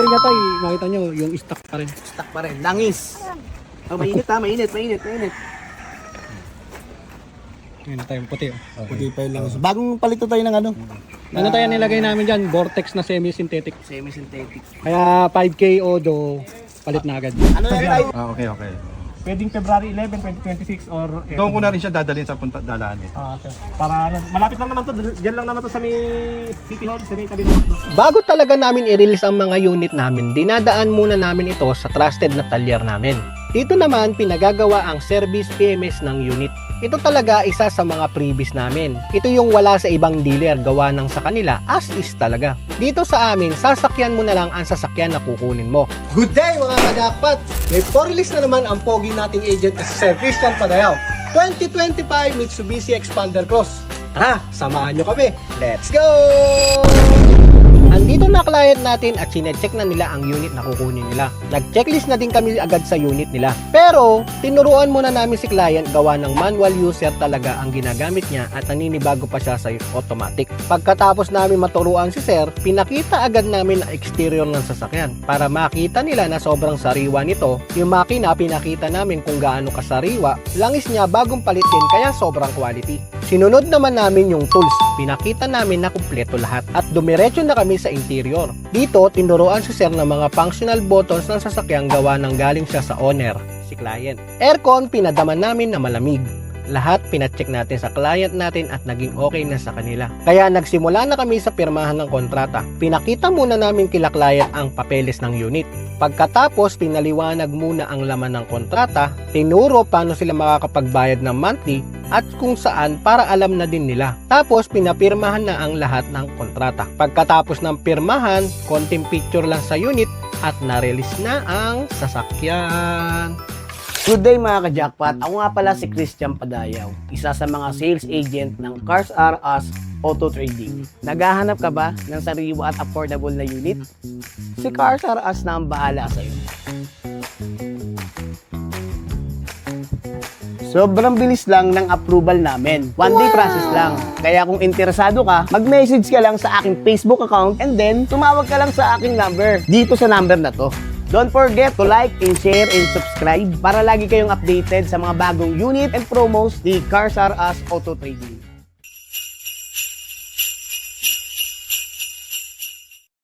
rin nga tayo, makita nyo, yung stock pa rin. Stock pa rin. Langis. Oh, mainit ha, mainit. Ngayon tayo, puti. Puti pa yung langis. Bagong palito tayo ng ano. Ano tayo nilagay namin dyan? Vortex na semi-synthetic. Semi-synthetic. Kaya 5K Odo, palit na agad. Ano na tayo? Okay. Pwedeng February 11, 2026 or... Doon ko na rin siya dadalhin sa dalaan eh. Okay. Para malapit lang naman to, diyan lang naman to sa may City Hall, sa may tabi ng McDo. Bago talaga namin i-release ang mga unit namin, dinadaan muna namin ito sa trusted na talyer namin. Dito naman pinagagawa ang service PMS ng unit. Ito talaga isa sa mga previous namin. Ito yung wala sa ibang dealer, gawa ng sa kanila as is talaga. Dito sa amin, sasakyan mo na lang ang sasakyan na kukunin mo. Good day mga kajakpat! May for-release na naman ang pogi nating agent na si Sir Christian Padayaw. 2025 Mitsubishi Expander Cross. Tara, samahan nyo kami. Let's go! Andito na client natin at sinecheck na nila ang unit na kukunin nila. Nag-checklist na din kami agad sa unit nila. Pero, tinuruan muna namin si client gawa ng manual user talaga ang ginagamit niya at naninibago pa siya sa automatic. Pagkatapos namin maturuan si sir, pinakita agad namin ang exterior ng sasakyan para makita nila na sobrang sariwa nito. Yung makina, pinakita namin kung gaano kasariwa. Langis niya bagong palit din kaya sobrang quality. Sinunod naman namin yung tools. Pinakita namin na kumpleto lahat at dumiretso na kami sa interior. Dito, tinuruan si sir ng mga functional buttons ng sasakyang gawa ng galing siya sa owner, si client. Aircon, pinadaman namin na malamig. Lahat pinacheck natin sa client natin at naging okay na sa kanila. Kaya nagsimula na kami sa pirmahan ng kontrata. Pinakita muna namin kila client ang papeles ng unit. Pagkatapos, pinaliwanag muna ang laman ng kontrata, tinuro paano sila makakapagbayad ng monthly at kung saan para alam na din nila. Tapos, pinapirmahan na ang lahat ng kontrata. Pagkatapos ng pirmahan, konting picture lang sa unit at na-release na ang sasakyan. Good day mga ka-jackpot. Ako nga pala si Christian Padayaw, isa sa mga sales agent ng Cars R Us Auto Trading. Naghahanap ka ba ng sariwa at affordable na unit? Si Cars R Us na ang bahala sa iyo. Sobrang bilis lang ng approval namin. One day process lang. Kaya kung interesado ka, mag-message ka lang sa aking Facebook account and then tumawag ka lang sa aking number dito sa number na to. Don't forget to like and share and subscribe para lagi kayong updated sa mga bagong unit and promos ni Cars R Us Auto Trading.